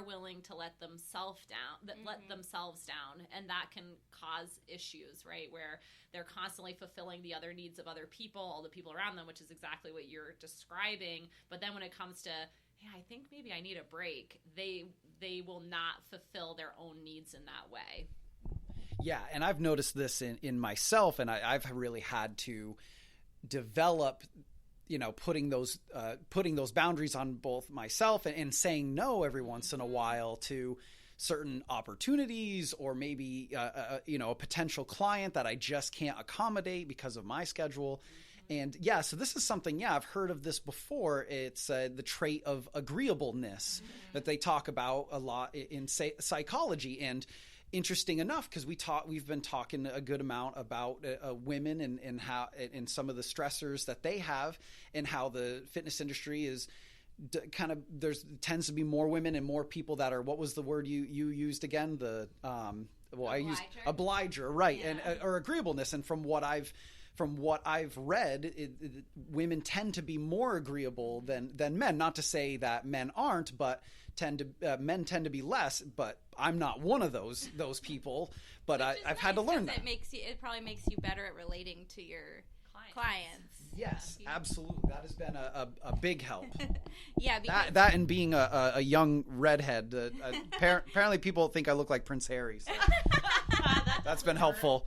are willing to let themselves down, let themselves down, and that can cause issues, right? Where they're constantly fulfilling the other needs of other people, all the people around them, which is exactly what you're describing. But then when it comes to, hey, I think maybe I need a break, they will not fulfill their own needs in that way. Yeah, and I've noticed this in myself, and I've really had to develop, putting those boundaries on both myself and saying no every once in a while to certain opportunities, or maybe a potential client that I just can't accommodate because of my schedule. And yeah, so this is something, I've heard of this before. It's the trait of agreeableness that they talk about a lot in psychology. And interesting enough, because we've been talking a good amount about women and how and some of the stressors that they have, and how the fitness industry is tends to be more women and more people that are, what was the word you used again? I used obliger, right? Yeah. And or agreeableness. And from what I've read, women tend to be more agreeable than men. Not to say that men aren't, but men tend to be less. But I'm not one of those people. But I've had to learn that. It probably makes you better at relating to your clients. Yes, absolutely. That has been a big help. Yeah, because that and being a young redhead. Apparently, people think I look like Prince Harry. So that's been helpful.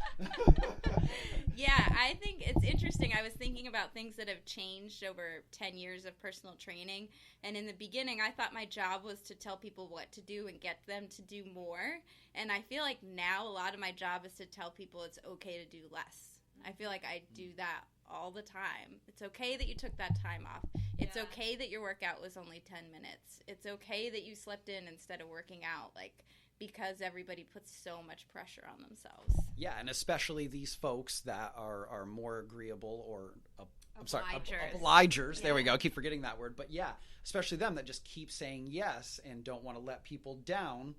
Yeah, I think it's interesting. I was thinking about things that have changed over 10 years of personal training. And in the beginning, I thought my job was to tell people what to do and get them to do more. And I feel like now a lot of my job is to tell people it's okay to do less. I feel like I do that all the time. It's okay that you took that time off. It's okay that your workout was only 10 minutes. It's okay that you slept in instead of working out. Because everybody puts so much pressure on themselves. Yeah, and especially these folks that are more agreeable or obligers. There we go. I keep forgetting that word. But yeah, especially them that just keep saying yes and don't want to let people down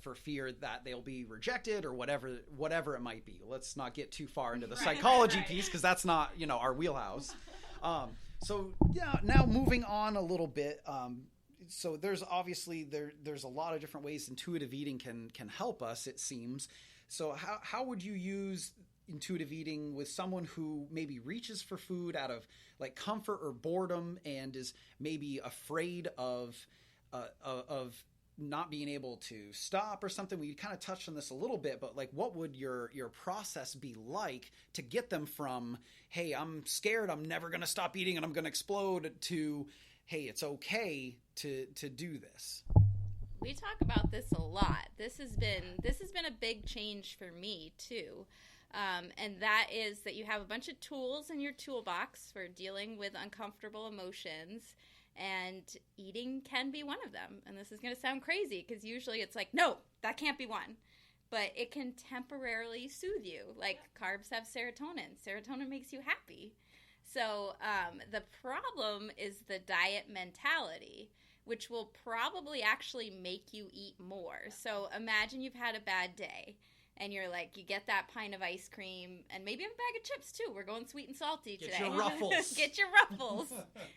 for fear that they'll be rejected or whatever it might be. Let's not get too far into the psychology piece, because that's not our wheelhouse. So yeah, now moving on a little bit. So there's obviously there's a lot of different ways intuitive eating can help us, it seems. So how would you use intuitive eating with someone who maybe reaches for food out of comfort or boredom, and is maybe afraid of not being able to stop or something? We kind of touched on this a little bit, but what would your process be like to get them from, hey, I'm scared, I'm never going to stop eating and I'm going to explode, to, hey, it's okay to do this? We talk about this a lot. This has been a big change for me too. And that is that you have a bunch of tools in your toolbox for dealing with uncomfortable emotions, and eating can be one of them. And this is going to sound crazy, because usually it's no, that can't be one. But it can temporarily soothe you. Carbs have serotonin. Serotonin makes you happy. So the problem is the diet mentality, which will probably actually make you eat more. So imagine you've had a bad day, and you're you get that pint of ice cream, and maybe a bag of chips too. We're going sweet and salty today. Get your Ruffles. Get your Ruffles.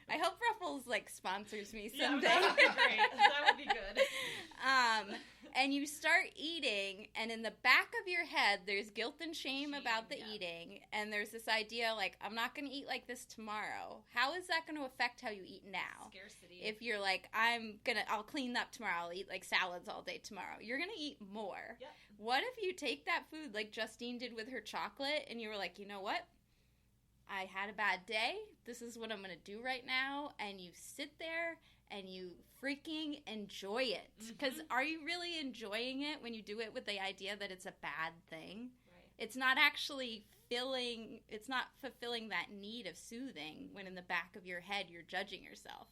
I hope Ruffles sponsors me someday. Yeah, that would be great. That would be good. And you start eating, and in the back of your head, there's guilt and shame about the eating, and there's this idea I'm not going to eat like this tomorrow. How is that going to affect how you eat now? Scarcity. If you're I'll clean up tomorrow, I'll eat salads all day tomorrow, you're going to eat more. Yep. What if you take that food like Justine did with her chocolate, and you were you know what? I had a bad day. This is what I'm going to do right now. And you sit there and you freaking enjoy it. Because are you really enjoying it when you do it with the idea that it's a bad thing? Right. It's not actually it's not fulfilling that need of soothing when in the back of your head you're judging yourself.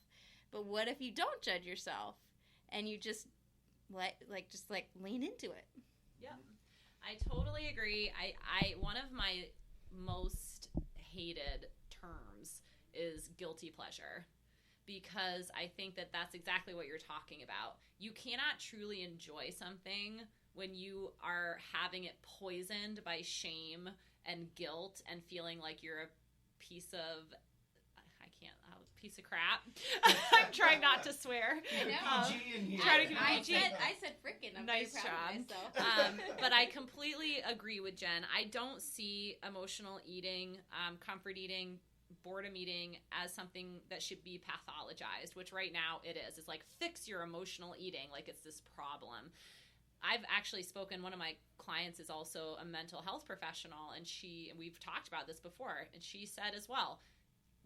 But what if you don't judge yourself and you just lean into it? Yeah, I totally agree. I one of my most hated terms is guilty pleasure, because I think that that's exactly what you're talking about. You cannot truly enjoy something when you are having it poisoned by shame and guilt and feeling like you're a piece of piece of crap. I'm trying not to swear. I know. I said frickin'. I'm nice very proud job. of myself. But I completely agree with Jen. I don't see emotional eating, comfort eating, boredom eating as something that should be pathologized, which right now it is. It's like, fix your emotional eating, like it's this problem. I've actually spoken, one of my clients is also a mental health professional, and we've talked about this before, and she said as well,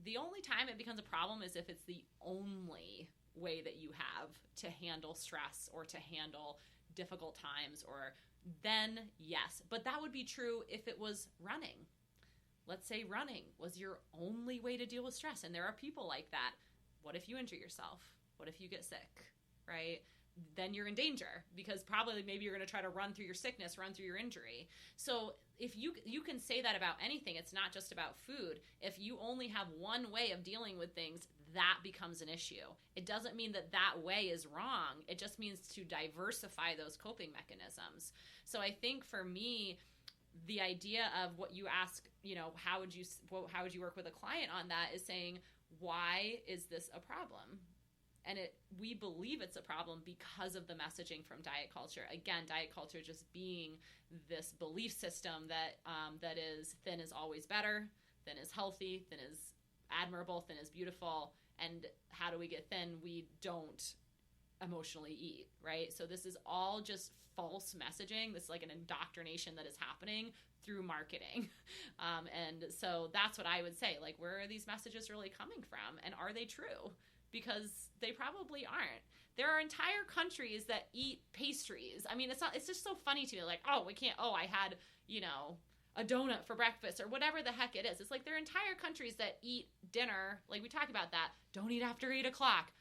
the only time it becomes a problem is if it's the only way that you have to handle stress or to handle difficult times, or then yes. But that would be true if it was running. Let's say running was your only way to deal with stress, and there are people like that. What if you injure yourself? What if you get sick, right? Then you're in danger, because probably maybe you're going to try to run through your sickness, run through your injury. So if you can say that about anything, it's not just about food. If you only have one way of dealing with things, that becomes an issue. It doesn't mean that that way is wrong. It just means to diversify those coping mechanisms. So I think for me, the idea of what you ask, how would you work with a client on that, is saying, why is this a problem? And we believe it's a problem because of the messaging from diet culture. Again, diet culture just being this belief system that is thin is always better, thin is healthy, thin is admirable, thin is beautiful. And how do we get thin? We don't emotionally eat, right? So this is all just false messaging. This is like an indoctrination that is happening through marketing. And so that's what I would say. Like, where are these messages really coming from? And are they true? Because they probably aren't. There are entire countries that eat pastries. I mean, it's just so funny to me. Like, I had, a donut for breakfast or whatever the heck it is. It's like there are entire countries that eat dinner. Like, we talk about that. Don't eat after 8 o'clock.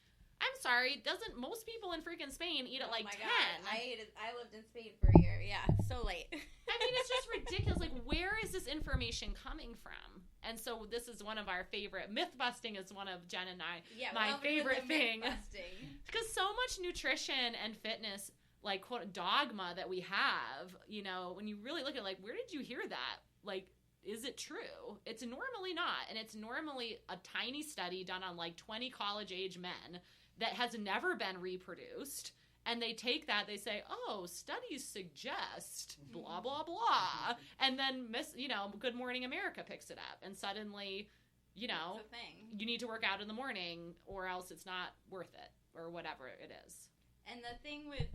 I'm sorry. Doesn't most people in freaking Spain eat at like 10? God. I lived in Spain for a year. Yeah, so late. I mean, it's just ridiculous. Like, where is this information coming from? And so this is one of our favorite. Myth busting is one of Jen and my favorite thing. Because so much nutrition and fitness, like, quote, dogma that we have, when you really look at, like, where did you hear that? Like, is it true? It's normally not. And it's normally a tiny study done on like 20 college-age men that has never been reproduced. And they take that, they say, studies suggest blah, blah, blah. And then Good Morning America picks it up. And suddenly, you need to work out in the morning or else it's not worth it, or whatever it is. And the thing with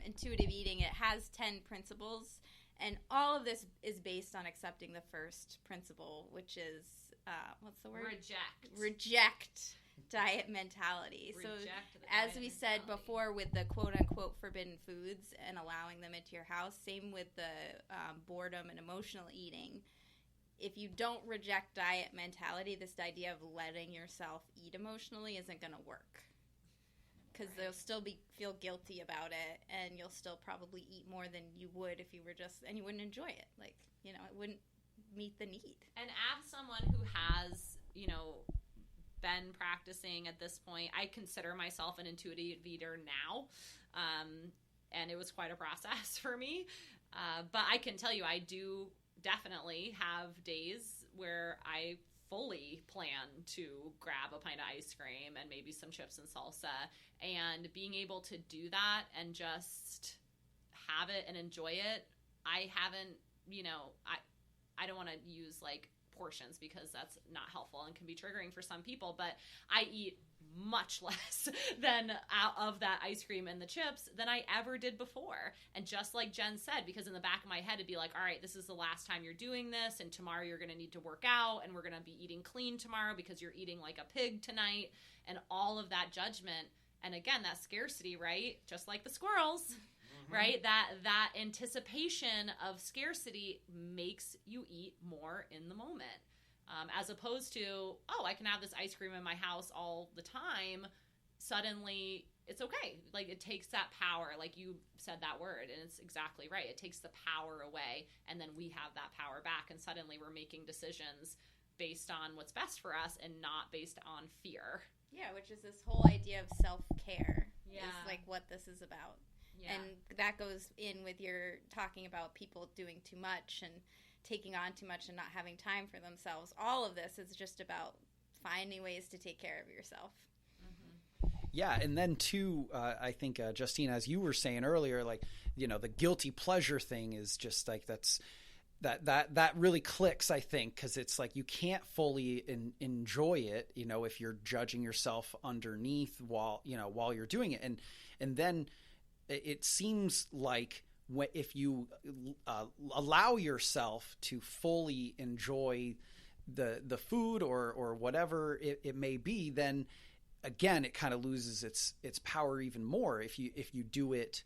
intuitive eating, it has 10 principles. And all of this is based on accepting the first principle, which is, what's the word? Reject diet mentality. So as we said before with the quote-unquote forbidden foods and allowing them into your house, same with the boredom and emotional eating. If you don't reject diet mentality, this idea of letting yourself eat emotionally isn't going to work. Because they'll still feel guilty about it, and you'll still probably eat more than you would if you were and you wouldn't enjoy it. Like, it wouldn't meet the need. And as someone who has, been practicing at this point, I consider myself an intuitive eater now. And it was quite a process for me. But I can tell you, I do definitely have days where I fully plan to grab a pint of ice cream and maybe some chips and salsa, and being able to do that and just have it and enjoy it. I haven't, I don't want to use like portions because that's not helpful and can be triggering for some people, but I eat much less than out of that ice cream and the chips than I ever did before. And just like Jen said, because in the back of my head it'd be like, all right, this is the last time you're doing this, and tomorrow you're going to need to work out, and we're going to be eating clean tomorrow because you're eating like a pig tonight, and all of that judgment. And again, that scarcity, right? Just like the squirrels, right? That anticipation of scarcity makes you eat more in the moment. As opposed to, I can have this ice cream in my house all the time. Suddenly, it's okay. Like, it takes that power. Like you said that word, and it's exactly right. It takes the power away, and then we have that power back, and suddenly we're making decisions based on what's best for us and not based on fear. Yeah, which is this whole idea of self-care. Yeah. Is like what this is about. Yeah. And that goes in with your talking about people doing too much and taking on too much and not having time for themselves. All of this is just about finding ways to take care of yourself. Yeah, and then too, I think, Justine, as you were saying earlier, like, you know, the guilty pleasure thing is just like that really clicks, I think, because it's like you can't fully enjoy it, you know, if you're judging yourself underneath while you're doing it, and then it seems like if you allow yourself to fully enjoy the food or whatever it may be, then again, it kind of loses its power even more if you do it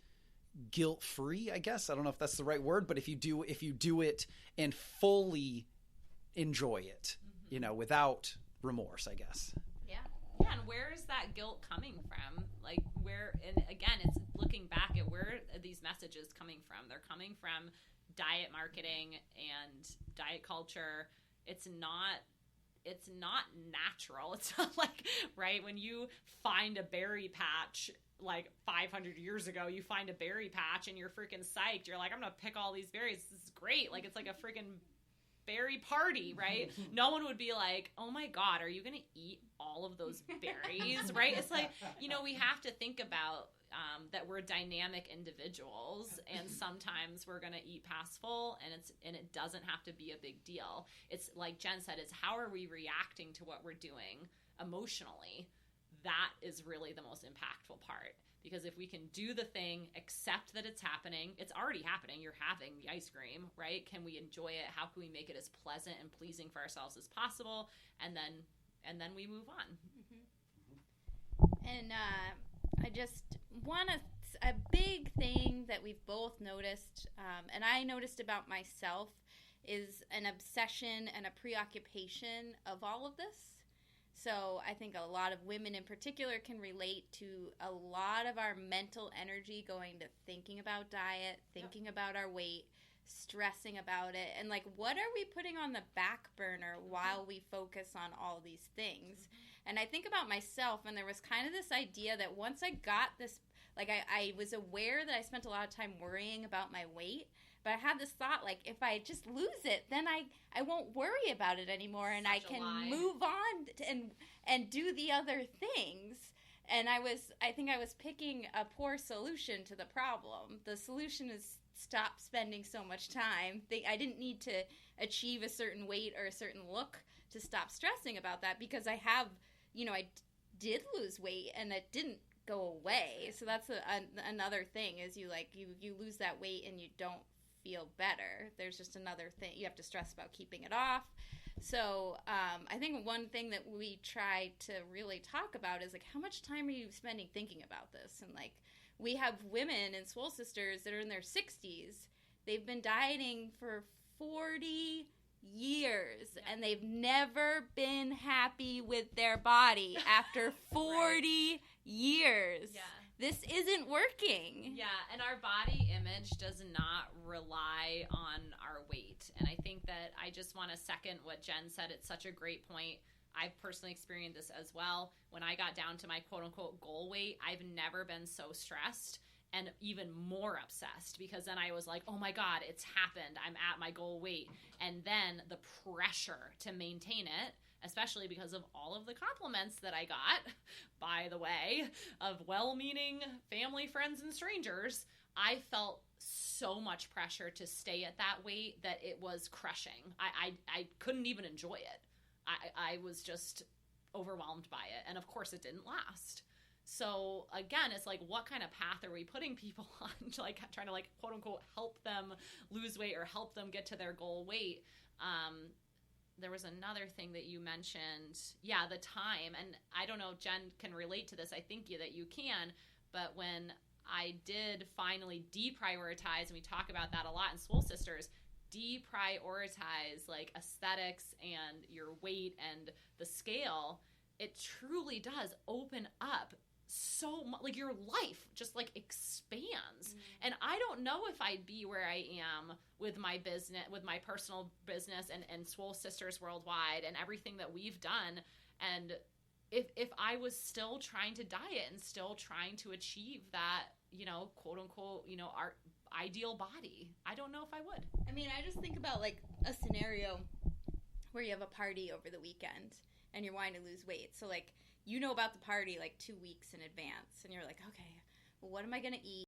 guilt-free, I guess. I don't know if that's the right word, but if you do it and fully enjoy it, you know, without remorse, I guess. Yeah. Yeah, and where is that guilt coming from? Like, and again, it's looking back at where are these messages coming from. They're coming from diet marketing and diet culture. It's not natural. It's not like, right, when you find a berry patch like 500 years ago, you find a berry patch and you're freaking psyched. You're like, I'm going to pick all these berries. This is great. Like, it's like a freaking berry party, right? No one would be like, oh my God, are you going to eat all of those berries, right? It's like, you know, we have to think about that we're dynamic individuals, and sometimes we're going to eat past full, and it doesn't have to be a big deal. It's like Jen said, it's how are we reacting to what we're doing emotionally? That is really the most impactful part, because if we can do the thing, accept that it's happening, it's already happening, you're having the ice cream, right? Can we enjoy it? How can we make it as pleasant and pleasing for ourselves as possible? And then we move on. And I just want a big thing that we've both noticed, and I noticed about myself, is an obsession and a preoccupation of all of this. So I think a lot of women in particular can relate to a lot of our mental energy going to thinking about diet, thinking about our weight, stressing about it, and like, what are we putting on the back burner while we focus on all these things? And I think about myself, and there was kind of this idea that once I got this, like, I was aware that I spent a lot of time worrying about my weight, but I had this thought, like, if I just lose it, then I won't worry about it anymore, and I can move on and do the other things. And I think I was picking a poor solution to the problem. The solution is stop spending so much time. I didn't need to achieve a certain weight or a certain look to stop stressing about that, because I have, you know, I did lose weight and it didn't go away. So that's another thing, is you lose that weight and you don't feel better. There's just another thing. You have to stress about keeping it off. So I think one thing that we try to really talk about is, like, how much time are you spending thinking about this? And, like, we have women in Swole Sisters that are in their 60s. They've been dieting for 40 years, and they've never been happy with their body after 40 years. Yeah. This isn't working. Yeah, and our body image does not rely on our weight. And I think that I just want to second what Jen said. It's such a great point. I've personally experienced this as well. When I got down to my quote-unquote goal weight, I've never been so stressed and even more obsessed, because then I was like, oh my God, it's happened. I'm at my goal weight. And then the pressure to maintain it, especially because of all of the compliments that I got, by the way, of well-meaning family, friends, and strangers, I felt so much pressure to stay at that weight that it was crushing. I couldn't even enjoy it. I was just overwhelmed by it. And of course it didn't last. So again, it's like, what kind of path are we putting people on to, like, trying to, like, quote unquote help them lose weight or help them get to their goal weight? There was another thing that you mentioned. Yeah, the time. And I don't know if Jen can relate to this. I think that you can. But when I did finally deprioritize, and we talk about that a lot in Swole Sisters, deprioritize, like, aesthetics and your weight and the scale, it truly does open up so much. Like, your life just, like, expands. And I don't know if I'd be where I am with my business, with my personal business and Swole Sisters Worldwide and everything that we've done, and if I was still trying to diet and still trying to achieve that, you know, quote unquote, you know, our ideal body. I don't know if I would. I mean, I just think about, like, a scenario where you have a party over the weekend, and you're wanting to lose weight. So, like, you know about the party, like, 2 weeks in advance. And you're like, okay, well, what am I going to eat?